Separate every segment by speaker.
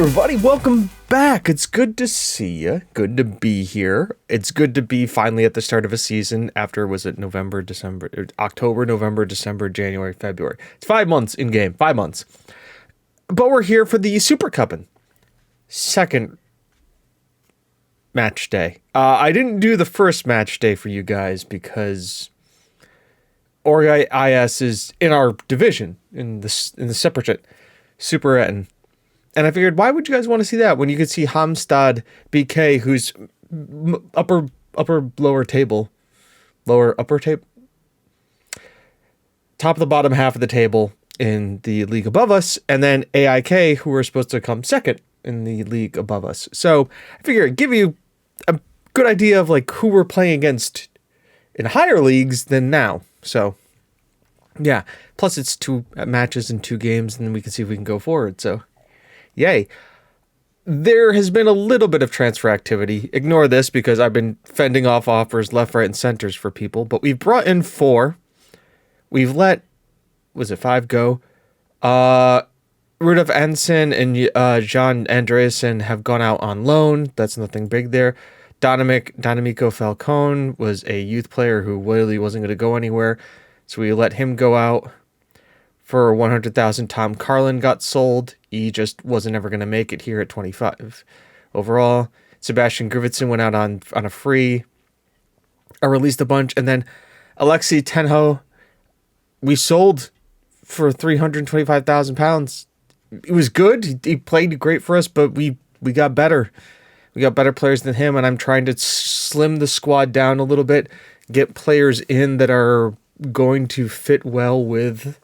Speaker 1: everybody, welcome back. It's good to see you. Good to be here. It's good to be finally at the start of a season after, was it October, November, December, January, February. It's 5 months in game, 5 months. But we're here for the Super Cuppin' second match day. I didn't do the first match day for you guys because IS is in our division in the separate Super Etten. And I figured, why would you guys want to see that when you could see Hamstad BK, who's upper lower table, top of the bottom half of the table in the league above us, and then AIK, who are supposed to come second in the league above us. So I figure it'd give you a good idea of like who we're playing against in higher leagues than now. So yeah, plus it's 2 matches in 2 games, and then we can see if we can go forward. So yay. There has been a little bit of transfer activity. Ignore this because I've been fending off offers left, right, and centers for people. But we've brought in 4. We've let, 5 go? Rudolf Ansen and John Andreasen have gone out on loan. That's nothing big there. Dynamico Falcone was a youth player who really wasn't going to go anywhere. So we let him go out. For 100,000, Tom Carlin got sold. He just wasn't ever going to make it here at 25. Overall, Sebastian Grivitson went out on a free. I released a bunch. And then Alexei Tenho, we sold for 325,000 pounds. It was good. He played great for us, but we got better. We got better players than him, and I'm trying to slim the squad down a little bit, get players in that are going to fit well with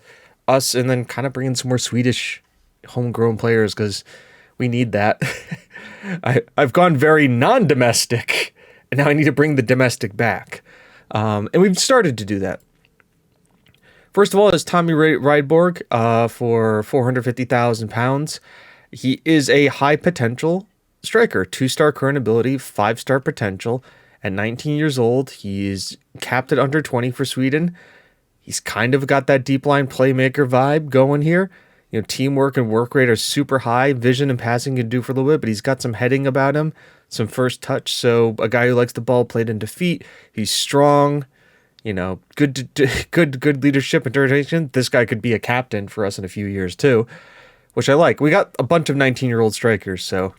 Speaker 1: us, and then kind of bring in some more Swedish homegrown players because we need that. I've gone very non-domestic, and now I need to bring the domestic back. And we've started to do that. First of all is Tommy Rydborg for 450,000 pounds. He is a high potential striker, 2-star current ability, 5-star potential. At 19 years old, he's capped at under 20 for Sweden. He's kind of got that deep line playmaker vibe going here. You know, teamwork and work rate are super high. Vision and passing can do for a little bit, but he's got some heading about him, some first touch. So a guy who likes the ball played into feet. He's strong, you know, good leadership and determination. This guy could be a captain for us in a few years too, which I like. We got a bunch of 19-year-old strikers, so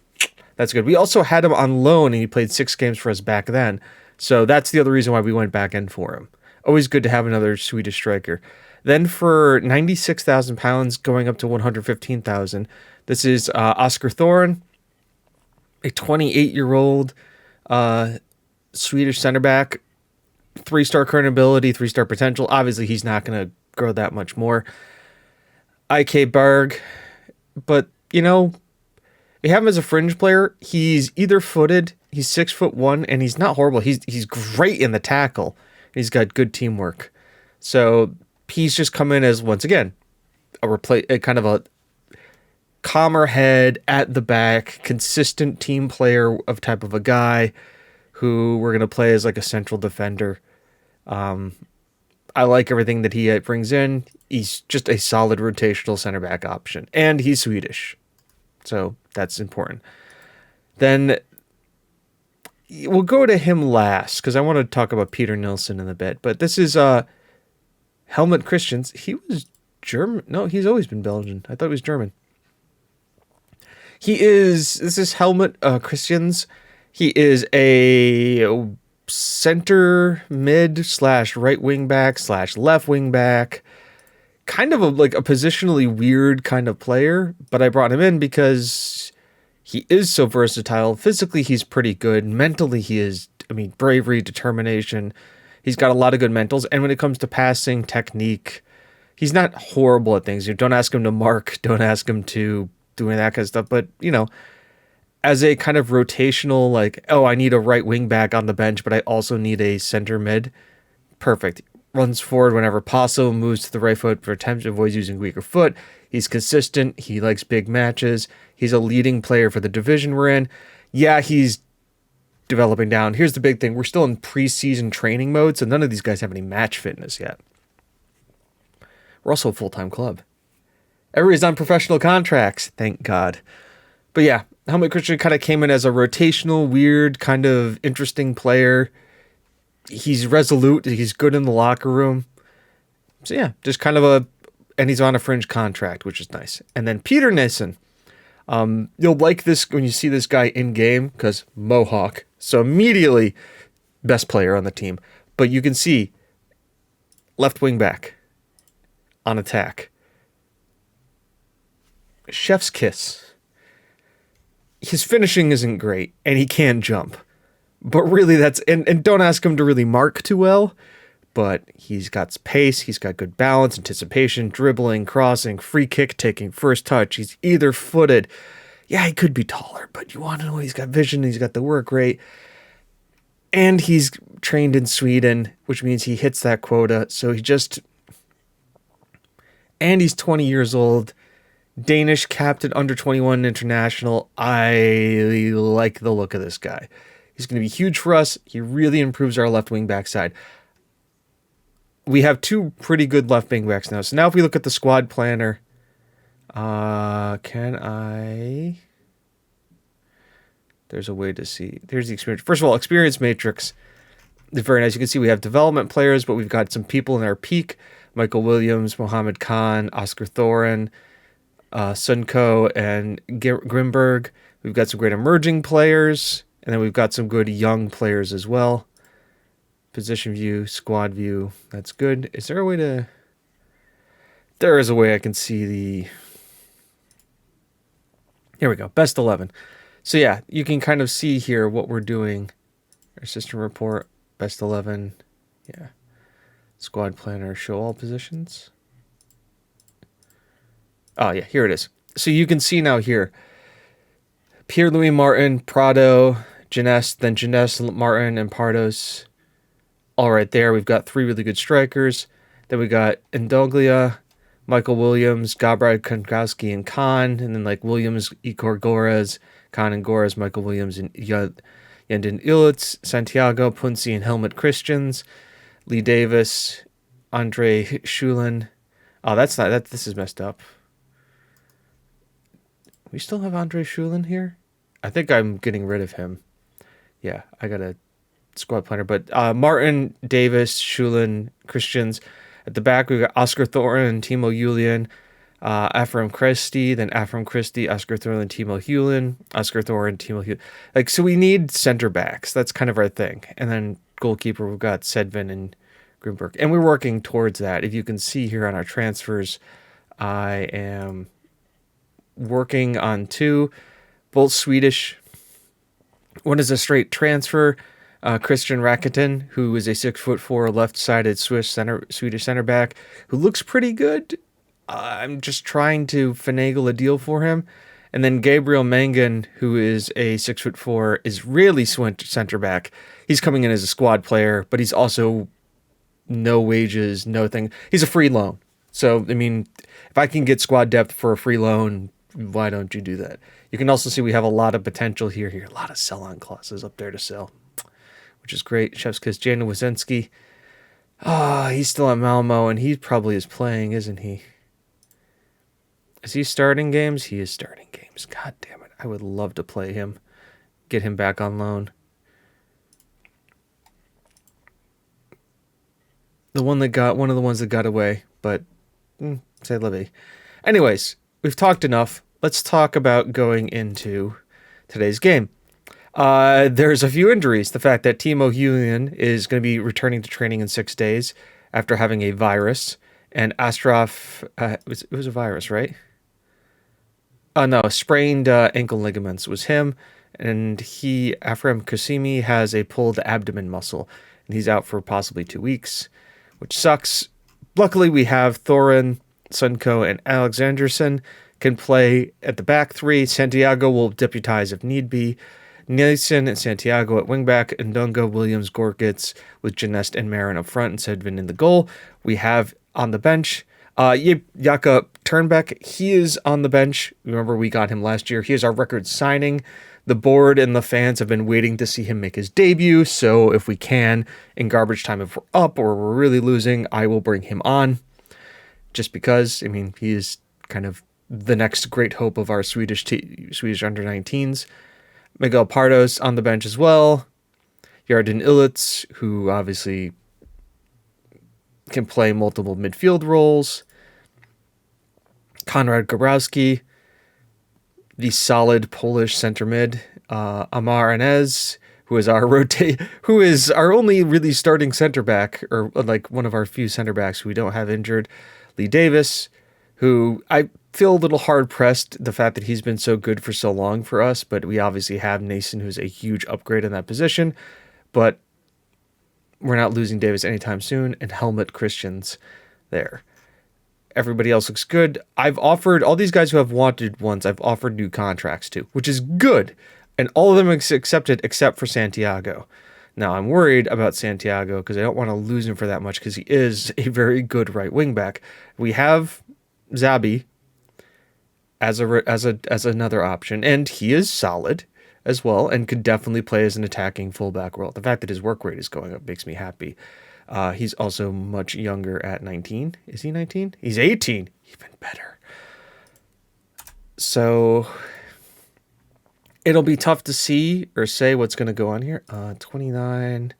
Speaker 1: that's good. We also had him on loan, and he played 6 games for us back then. So that's the other reason why we went back in for him. Always good to have another Swedish striker. Then for 96,000 pounds, going up to 115,000, this is Oscar Thorin, a 28-year-old Swedish center back, 3-star current ability, 3-star potential. Obviously, he's not going to grow that much more. IK Berg, but you know, we have him as a fringe player. He's either-footed. He's 6'1", and he's not horrible. He's great in the tackle. He's got good teamwork. So he's just come in as, once again, a kind of a calmer head at the back, consistent team player of type of a guy who we're going to play as like a central defender. I like everything that he brings in. He's just a solid rotational center back option, and he's Swedish. So that's important. Then we'll go to him last because I want to talk about Peter Nilsson in a bit. But this is Helmut Christians. He was German. No, he's always been Belgian. I thought he was German. This is Helmut Christians. He is a center mid / right wing back / left wing back. Kind of like a positionally weird kind of player, but I brought him in because he is so versatile. Physically, he's pretty good. Mentally, he is, bravery, determination. He's got a lot of good mentals. And when it comes to passing, technique, he's not horrible at things. You don't ask him to mark. Don't ask him to do any of that kind of stuff. But, you know, as a kind of rotational, like, oh, I need a right wing back on the bench, but I also need a center mid. Perfect. Runs forward whenever possible, moves to the right foot for attempts, avoids using weaker foot. He's consistent. He likes big matches. He's a leading player for the division we're in. Yeah, he's developing down. Here's the big thing. We're still in preseason training mode, so none of these guys have any match fitness yet. We're also a full-time club. Everybody's on professional contracts, thank God. But yeah, Helmut Christian kind of came in as a rotational, weird, kind of interesting player. He's resolute. He's good in the locker room. So yeah, just kind of and he's on a fringe contract, which is nice. And then Peter Nissen. You'll like this when you see this guy in game because Mohawk. So immediately, best player on the team. But you can see left wing back on attack. Chef's kiss. His finishing isn't great, and he can jump. But really, and don't ask him to really mark too well. But he's got pace, he's got good balance, anticipation, dribbling, crossing, free kick taking, first touch. He's either footed. Yeah, he could be taller, but you want to know he's got vision, he's got the work rate. And he's trained in Sweden, which means he hits that quota. So and he's 20 years old. Danish captain under 21 international. I like the look of this guy. He's going to be huge for us. He really improves our left wing back side. We have two pretty good left wing backs now. So now if we look at the squad planner, there's a way to see. There's the experience. First of all, experience matrix is very nice. You can see we have development players, but we've got some people in our peak. Michael Williams, Mohammed Khan, Oscar Thorin, Sunko, and Grimberg. We've got some great emerging players, and then we've got some good young players as well. Position view, squad view. That's good. Is there a way to... There is a way I can see the... Here we go. Best 11. So yeah, you can kind of see here what we're doing. Our system report, best 11. Yeah. Squad planner, show all positions. Oh yeah, here it is. So you can see now here. Pierre-Louis Martin, Prado, Jeunesse, then Jeunesse, Martin, and Pardos. All right there. We've got three really good strikers. Then we got Ndoglia, Michael Williams, Gabriel Kankowski, and Khan. And then like Williams, Igor Gores, Khan and Gores, Michael Williams, and Yandin Ilitz, Santiago, Punzi, and Helmut Christians, Lee Davis, Andre Schulin. Oh, that's not that. This is messed up. We still have Andre Schulin here? I think I'm getting rid of him. Yeah, I got a squad planner. But Martin, Davis, Schulin, Christians. At the back, we got Oscar Thorin, Timo Julian, Ephraim Christie, then Ephraim Christie, Oscar Thorin, Timo Hewlin, Oscar Thorin, Timo Hewlin. Like, so we need center backs. That's kind of our thing. And then goalkeeper, we've got Sedvin and Grimberg. And we're working towards that. If you can see here on our transfers, I am working on two, both Swedish. One is a straight transfer, Christian Rakitin, who is a 6'4" left-sided Swedish center back who looks pretty good. I'm just trying to finagle a deal for him. And then Gabriel Mangan, who is a 6'4" Israeli center back. He's coming in as a squad player, but he's also no wages, no thing. He's a free loan. So, I mean, if I can get squad depth for a free loan, why don't you do that? You can also see we have a lot of potential here. A lot of sell-on clauses up there to sell, which is great. Chef's kiss, Jana Wazinski. He's still at Malmo, and he probably is playing, isn't he? Is he starting games? He is starting games. God damn it. I would love to play him. Get him back on loan. One of the ones that got away, but say Levy. Anyways, we've talked enough. Let's talk about going into today's game. There's a few injuries. The fact that Timo Hewlin is going to be returning to training in 6 days after having a virus, and Astraf, it was a virus, right? No, sprained ankle ligaments was him, and Ephraim Kasimi has a pulled abdomen muscle, and he's out for possibly 2 weeks, which sucks. Luckily, we have Thorin, Sunko, and Alexanderson can play at the back three. Santiago will deputize if need be. Nielsen and Santiago at wingback, and Ndongo, Williams, Gorgitz with Janest and Marin up front, and Sedvin in the goal. We have on the bench Jakob Turnbeck. He is on the bench. Remember, we got him last year. He is our record signing. The board and the fans have been waiting to see him make his debut, so if we can, in garbage time, if we're up or we're really losing, I will bring him on. Just because, I mean, he is kind of the next great hope of our Swedish under-19s. Miguel Pardos on the bench as well. Yarden Illitz, who obviously can play multiple midfield roles. Konrad Gabrowski, the solid Polish center mid. Amar Anez, who is our only really starting center back, or like one of our few center backs we don't have injured. Lee Davis, who I feel a little hard pressed the fact that he's been so good for so long for us, but we obviously have Nason, who's a huge upgrade in that position, but we're not losing Davis anytime soon, and Helmut Christians there. Everybody else looks good. I've offered all these guys who have wanted ones, I've offered new contracts to, which is good. And all of them accepted except for Santiago. Now, I'm worried about Santiago because I don't want to lose him for that much because he is a very good right wing back. We have Zabi as another option, and he is solid as well and could definitely play as an attacking fullback role. The fact that his work rate is going up makes me happy. He's also much younger at 19. Is he 19? He's 18. Even better. So it'll be tough to see or say what's going to go on here. 29.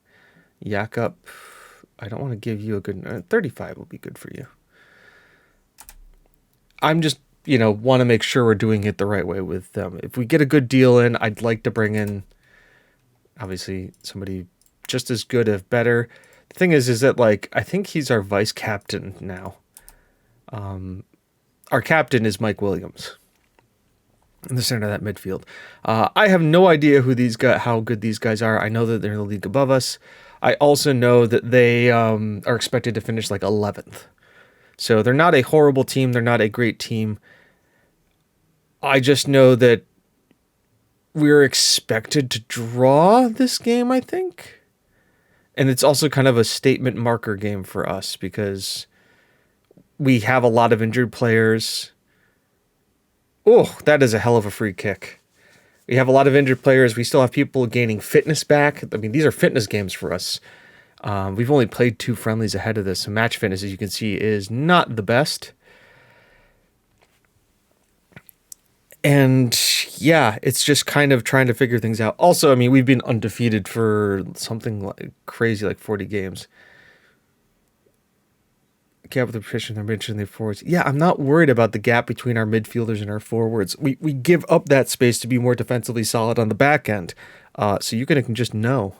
Speaker 1: Jakob. I don't want to give you a good... 35 will be good for you. I'm just, want to make sure we're doing it the right way with them. If we get a good deal in, I'd like to bring in, obviously, somebody just as good, if better. The thing is that, I think he's our vice captain now. Our captain is Mike Williams in the center of that midfield. I have no idea how good these guys are. I know that they're in the league above us. I also know that they are expected to finish 11th. So they're not a horrible team. They're not a great team. I just know that we're expected to draw this game, I think. And it's also kind of a statement marker game for us because we have a lot of injured players. Oh, that is a hell of a free kick. We have a lot of injured players. We still have people gaining fitness back. I mean, these are fitness games for us. We've only played 2 friendlies ahead of this. So match fitness, as you can see, is not the best. And yeah, it's just kind of trying to figure things out. Also, I mean, we've been undefeated for something crazy like 40 games. Gap with the position, they're mentioning the forwards. Yeah, I'm not worried about the gap between our midfielders and our forwards. We give up that space to be more defensively solid on the back end. So you can just know.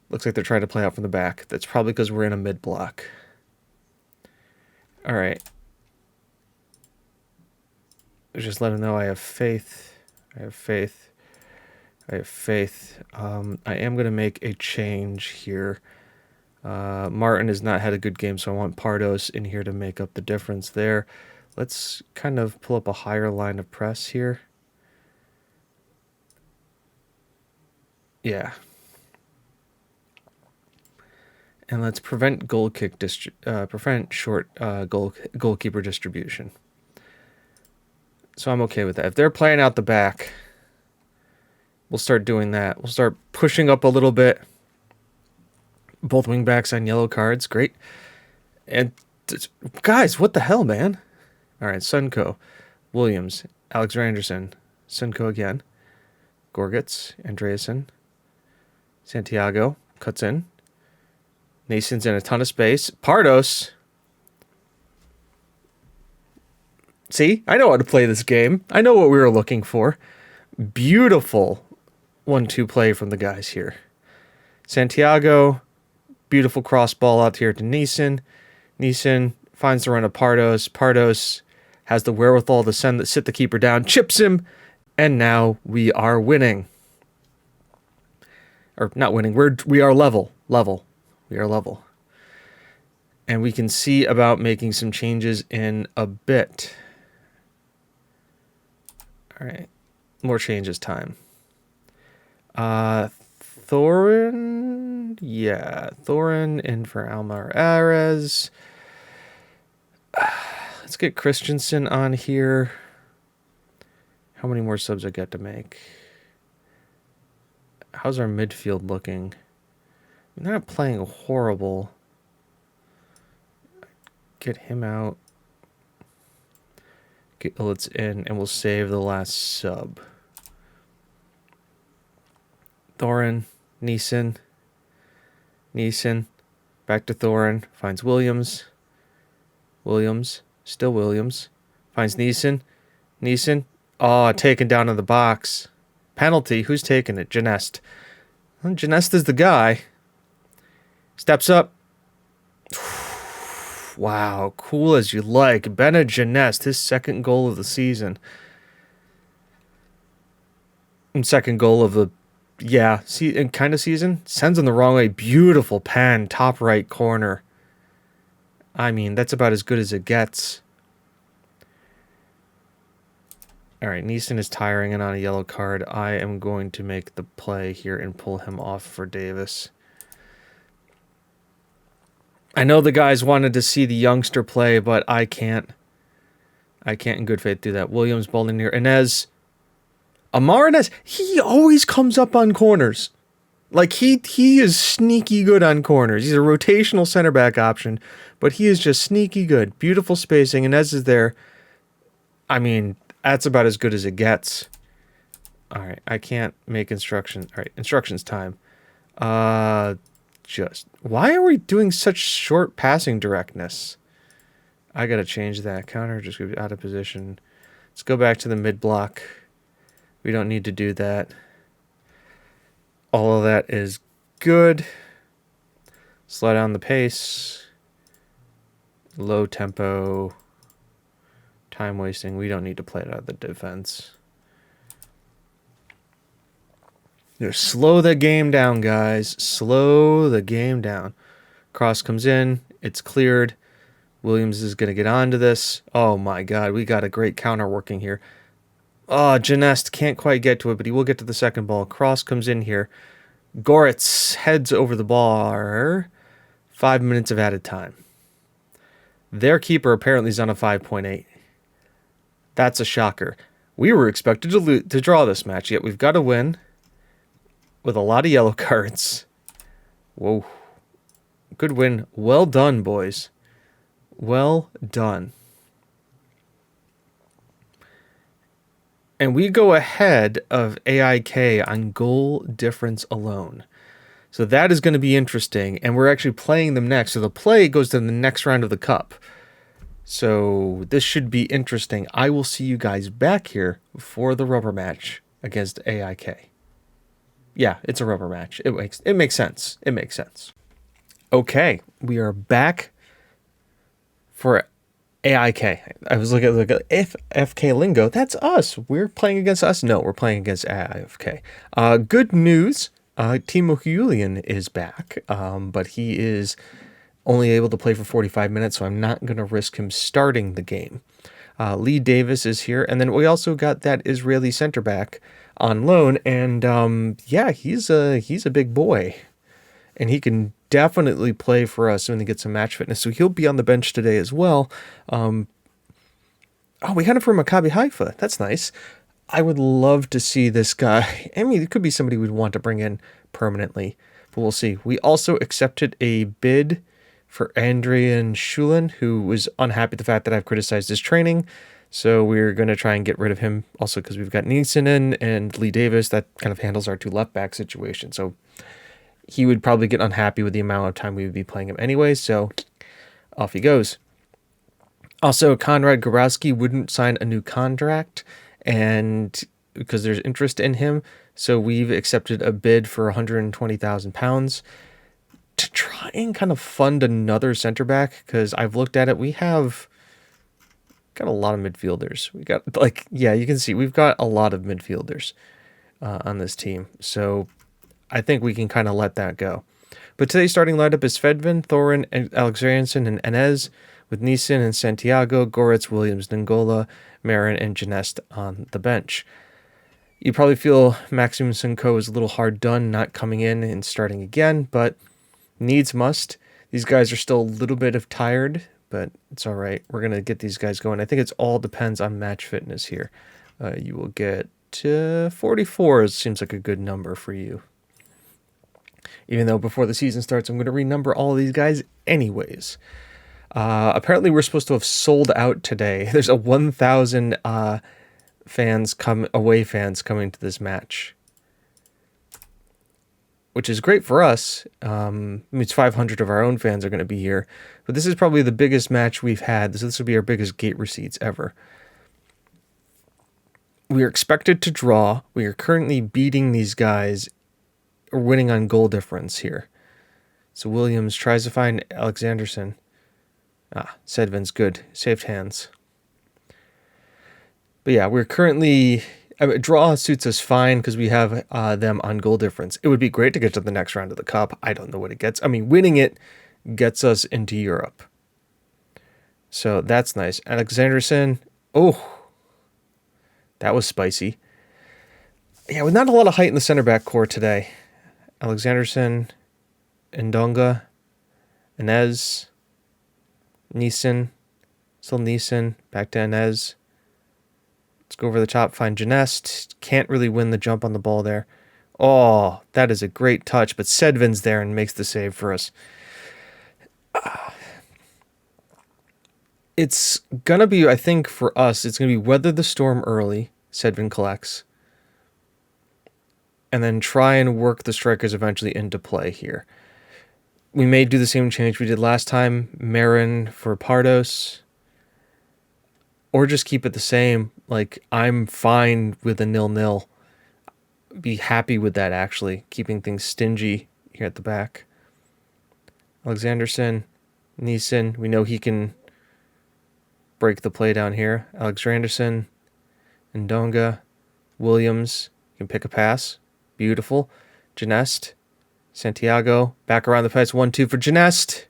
Speaker 1: Looks like they're trying to play out from the back. That's probably because we're in a mid block. All right. Just let them know I have faith. I have faith. I have faith. I am going to make a change here. Martin has not had a good game, so I want Pardos in here to make up the difference there. Let's kind of pull up a higher line of press here. Yeah. And let's prevent short goalkeeper distribution. So I'm okay with that. If they're playing out the back, we'll start doing that. We'll start pushing up a little bit. Both wing backs on yellow cards. Great. And guys, what the hell, man? All right, Sunko, Williams, Alex Anderson, Sunko again, Gorgitz, Andreasen, Santiago cuts in. Nason's in a ton of space. Pardos. See, I know how to play this game. I know what we were looking for. Beautiful 1-2 play from the guys here. Santiago, beautiful cross ball out here to Neeson. Neeson finds the run of Pardos. Pardos has the wherewithal to sit the keeper down, chips him, and now we are winning. Or not winning, we are level. We are level. And we can see about making some changes in a bit. All right, more changes time. Thorin, Thorin in for Almar Ares. Let's get Christensen on here. How many more subs I got to make? How's our midfield looking? They're not playing horrible. Get him out. Let's in, and we'll save the last sub. Thorin, Neeson, back to Thorin, finds Williams, still Williams, finds Neeson, oh, taken down in the box. Penalty, who's taking it? Janest. Well, Janest is the guy. Steps up. Wow, cool as you like. Bennett Janest, his second goal of the season. And second goal of the, kind of season. Sends him the wrong way. Beautiful pen, top right corner. I mean, that's about as good as it gets. All right, Neeson is tiring and on a yellow card. I am going to make the play here and pull him off for Davis. I know the guys wanted to see the youngster play, but I can't in good faith do that. Williams bowling near Inez. Amar Inez, he always comes up on corners. Like, he is sneaky good on corners. He's a rotational center back option, but he is just sneaky good. Beautiful spacing. Inez is there. I mean, that's about as good as it gets. All right, I can't make instructions. All right, instructions time. Why are we doing such short passing directness? I got to change that. Counter just out of position. Let's go back to the mid block. We don't need to do that. All of that is good. Slow down the pace. Low tempo. Time wasting. We don't need to play it out of the defense. Slow the game down, guys. Slow the game down. Cross comes in. It's cleared. Williams is going to get onto this. Oh, my God. We got a great counter working here. Oh, Janest can't quite get to it, but he will get to the second ball. Cross comes in here. Goretz heads over the bar. 5 minutes of added time. Their keeper apparently is on a 5.8. That's a shocker. We were expected to draw this match, yet we've got to win with a lot of yellow cards. Whoa. Good win. Well done, boys. Well done. And we go ahead of AIK on goal difference alone. So that is going to be interesting. And we're actually playing them next. So the play goes to the next round of the cup. So this should be interesting. I will see you guys back here for the rubber match against AIK. Yeah, it's a rubber match. It makes sense. It makes sense. Okay, we are back for AIK. I was looking at FK lingo. That's us. We're playing against us. No, we're playing against AIK. Good news. Timo Julian is back, but he is only able to play for 45 minutes, so I'm not going to risk him starting the game. Lee Davis is here, and then we also got that Israeli center back on loan, and he's a big boy, and he can definitely play for us when he gets some match fitness. So he'll be on the bench today as well. We got him from Maccabi Haifa. That's nice. I would love to see this guy. I mean, it could be somebody we'd want to bring in permanently, but we'll see. We also accepted a bid for Andrian Shulin, who was unhappy with the fact that I've criticized his training. So we're going to try and get rid of him also because we've got Neeson in and Lee Davis. That kind of handles our two left back situation. So he would probably get unhappy with the amount of time we would be playing him anyway. So off he goes. Also, Konrad Gorowski wouldn't sign a new contract and because there's interest in him. So we've accepted a bid for £120,000 to try and kind of fund another center back. Because I've looked at it. We have got a lot of midfielders. We got you can see we've got a lot of midfielders on this team. So I think we can kind of let that go. But today's starting lineup is Fedvin, Thorin, Alexandriansen, and Enez, with Neeson and Santiago, Goretz, Williams, Nangola, Marin, and Janest on the bench. You probably feel Maxim Sunko is a little hard done not coming in and starting again, but needs must. These guys are still a little bit tired, but it's all right. We're going to get these guys going. I think it's all depends on match fitness here. You will get 44 seems like a good number for you. Even though before the season starts, I'm going to renumber all of these guys anyways. Apparently, we're supposed to have sold out today. There's a 1,000 away fans coming to this match, which is great for us. Means 500 of our own fans are going to be here, but this is probably the biggest match we've had. This will be our biggest gate receipts ever. We are expected to draw. We are currently beating these guys, or winning on goal difference here. So Williams tries to find Alexanderson. Sedvin's good. Saved hands. But yeah, we're currently... draw suits us fine because we have them on goal difference. It would be great to get to the next round of the Cup. I don't know what it gets. I mean, winning it gets us into Europe. So that's nice. Alexanderson. Oh, that was spicy. Yeah, with not a lot of height in the center back core today. Alexanderson, Ndonga, Inez, Neeson, still Neeson, back to Inez. Let's go over the top, find Janest. Can't really win the jump on the ball there. Oh, that is a great touch, but Sedvin's there and makes the save for us. It's going to be, I think, for us, it's going to be weather the storm early. Sedvin collects. And then try and work the strikers eventually into play here. We may do the same change we did last time. Marin for Pardos. Or just keep it the same. Like, I'm fine with a 0-0. Be happy with that, actually. Keeping things stingy here at the back. Alexanderson. Neeson. We know he can break the play down here. Alexanderson. Ndonga. Williams. Can pick a pass. Beautiful. Janest. Santiago. Back around the pass. 1-2 for Janest.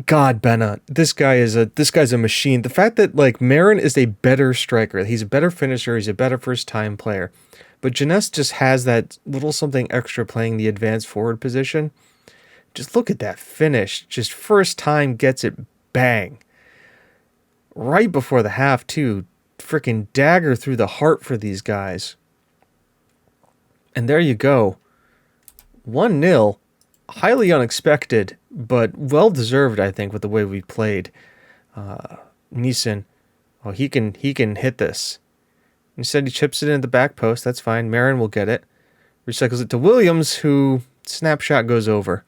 Speaker 1: God, Benna, this guy's a machine. The fact that like Marin is a better striker, he's a better finisher, he's a better first time player, but Janest just has that little something extra playing the advanced forward position. Just look at that finish. Just first time gets it, bang. Right before the half too, freaking dagger through the heart for these guys. And there you go, 1-0. Highly unexpected, but well-deserved, I think, with the way we played. Neeson, oh, he can hit this. Instead, he chips it in the back post. That's fine. Marin will get it. Recycles it to Williams, who snapshot goes over.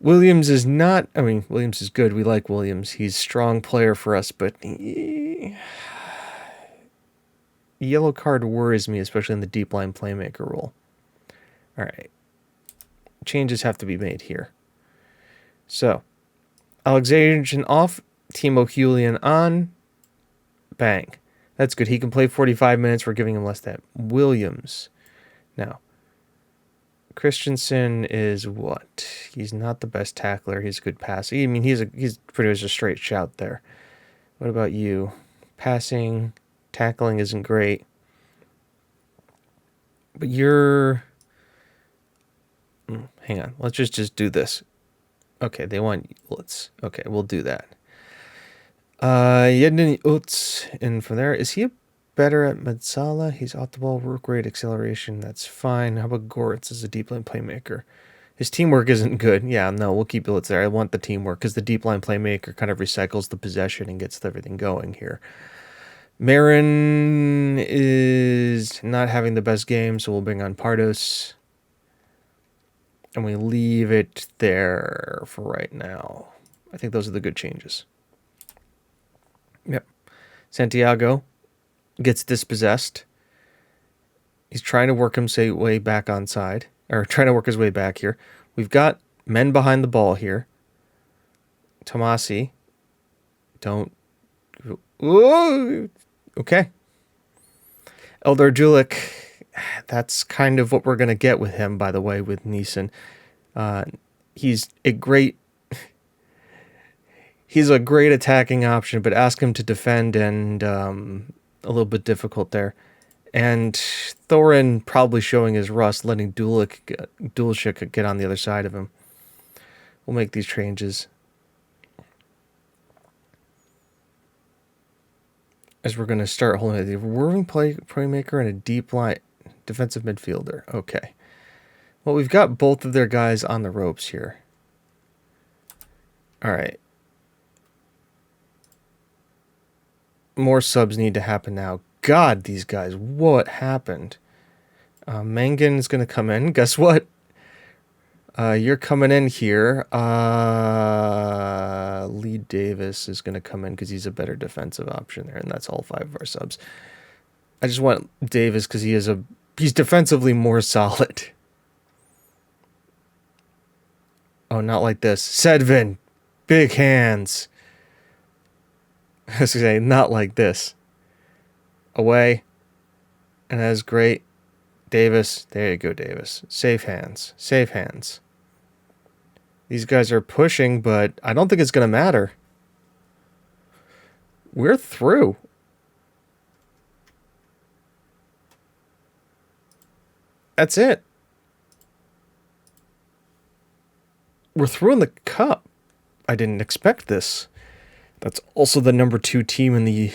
Speaker 1: Williams is not... I mean, Williams is good. We like Williams. He's a strong player for us, but... yellow card worries me, especially in the deep line playmaker role. All right. Changes have to be made here. So, Alexandrian off, Timo Hulian on. Bang. That's good. He can play 45 minutes. We're giving him less than that. Williams. Now, Christensen is what? He's not the best tackler. He's a good passer. I mean, he's pretty much a straight shout there. What about you? Passing, tackling isn't great. But you're... hang on. Let's just do this. Okay, they want... Okay, we'll do that. Yedin Utz in from there. Is he better at Medsala? He's off the ball, work rate, acceleration. That's fine. How about Goritz as a deep line playmaker? His teamwork isn't good. Yeah, no, we'll keep Ilitz there. I want the teamwork because the deep line playmaker kind of recycles the possession and gets everything going here. Marin is not having the best game, so we'll bring on Pardos. And we leave it there for right now. I think those are the good changes. Yep. Santiago gets dispossessed. He's trying to work his way back on side. Or trying to work his way back here. We've got men behind the ball here. Tomasi. Don't... Ooh! Okay. Eldar Julik... That's kind of what we're going to get with him, by the way, with Neeson. He's a great attacking option, but ask him to defend and a little bit difficult there. And Thorin probably showing his rust, letting Dulcich get on the other side of him. We'll make these changes. As we're going to start holding the whirling playmaker and a deep line defensive midfielder. Okay. Well, we've got both of their guys on the ropes here. All right. More subs need to happen now. God, these guys, what happened? Mangan's going to come in. Guess what? You're coming in here. Lee Davis is going to come in because he's a better defensive option there, and that's all 5 of our subs. I just want Davis because he's defensively more solid. Oh, not like this. Sedvin, big hands. I was going to say, not like this. Away. And that's great. Davis. There you go, Davis. Safe hands. Safe hands. These guys are pushing, but I don't think it's going to matter. We're through. That's it. We're through in the cup. I didn't expect this. That's also the number 2 team in the...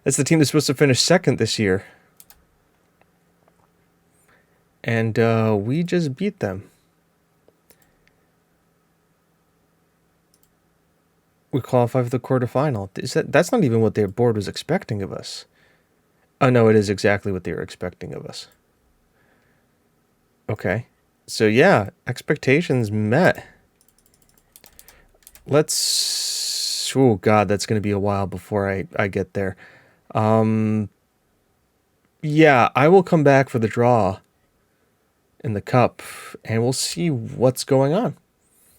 Speaker 1: That's the team that's supposed to finish second this year. And we just beat them. We qualify for the quarterfinal. That's not even what their board was expecting of us. Oh, no, it is exactly what they were expecting of us. Okay. So, yeah, expectations met. Let's... Oh, God, that's going to be a while before I get there. Yeah, I will come back for the draw in the cup, and we'll see what's going on.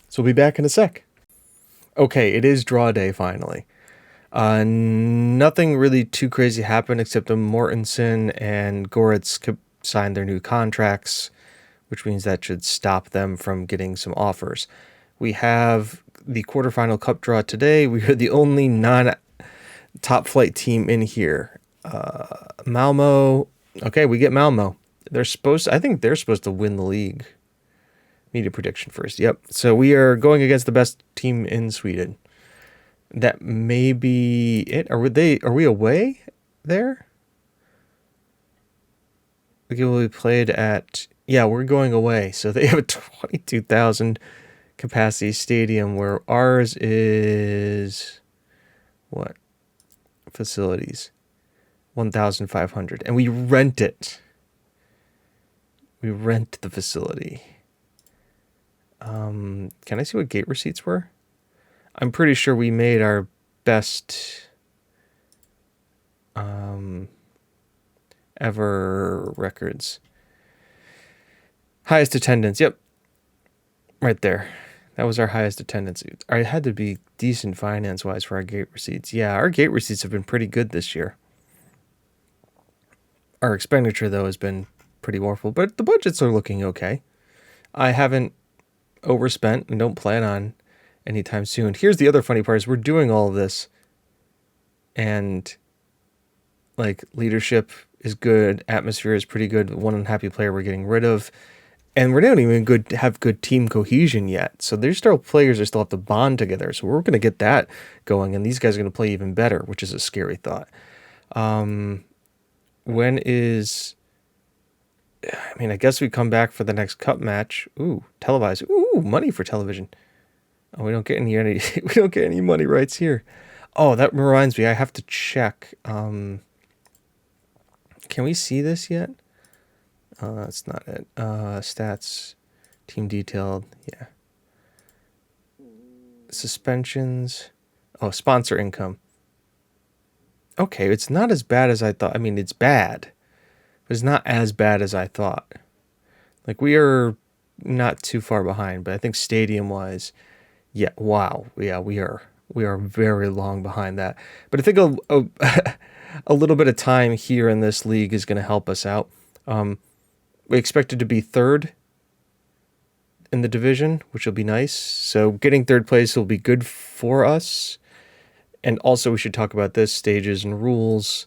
Speaker 1: So we'll be back in a sec. Okay, it is draw day finally. Nothing really too crazy happened except that Mortensen and Goretz signed their new contracts, which means that should stop them from getting some offers. We have the quarterfinal cup draw today. We are the only non-top flight team in here. Malmo. Okay, we get Malmo. I think they're supposed to win the league. Media prediction first. Yep. So we are going against the best team in Sweden. That may be it. Are we away there? We played at... Yeah, we're going away. So they have a 22,000 capacity stadium where ours is... What? Facilities. 1,500. And we rent it. We rent the facility. Can I see what gate receipts were? I'm pretty sure we made our best ever records. Highest attendance. Yep. Right there. That was our highest attendance. It had to be decent finance-wise for our gate receipts. Yeah, our gate receipts have been pretty good this year. Our expenditure, though, has been pretty awful, but the budgets are looking okay. I haven't overspent and don't plan on anytime soon. Here's the other funny part is we're doing all of this and like leadership is good, atmosphere is pretty good, one unhappy player we're getting rid of, and we're not even have good team cohesion yet. So there's still players that still have to bond together. So we're going to get that going, and these guys are going to play even better, which is a scary thought. When is... I mean, I guess we come back for the next cup match. Ooh, televised. Ooh, money for television. Oh, we don't get any we don't get any money rights here. Oh, that reminds me, I have to check. Can we see this yet? That's not it. Stats, team detailed. Yeah. Suspensions. Oh, sponsor income. Okay, it's not as bad as I thought. I mean, it's bad. It's not as bad as I thought. Like, we are not too far behind, but I think stadium-wise, yeah, wow. Yeah, we are very long behind that. But I think a little bit of time here in this league is going to help us out. We expected to be third in the division, which will be nice. So getting third place will be good for us. And also we should talk about this, stages and rules.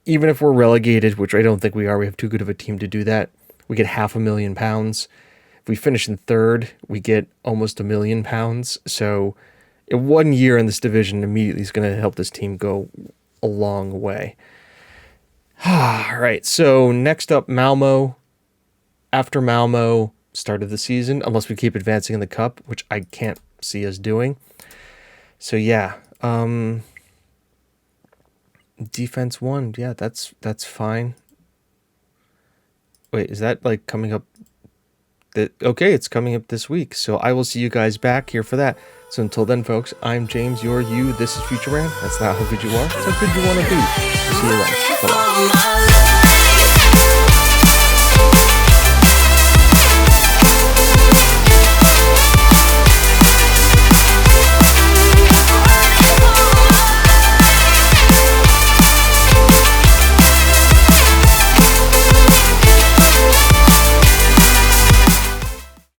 Speaker 1: Even if we're relegated, which I don't think we are, we have too good of a team to do that. We get £500,000. If we finish in third, we get almost £1 million. So in 1 year in this division immediately is going to help this team go a long way. All right, so next up, Malmo. After Malmo, start of the season, unless we keep advancing in the cup, which I can't see us doing. So yeah, defense 1, yeah, that's fine. Wait, is that like coming up? Okay, it's coming up this week. So I will see you guys back here for that. So until then, folks, I'm James, you're you. This is Futureman. That's not how good you are. It's how good you want to be. See you then. Bye-bye.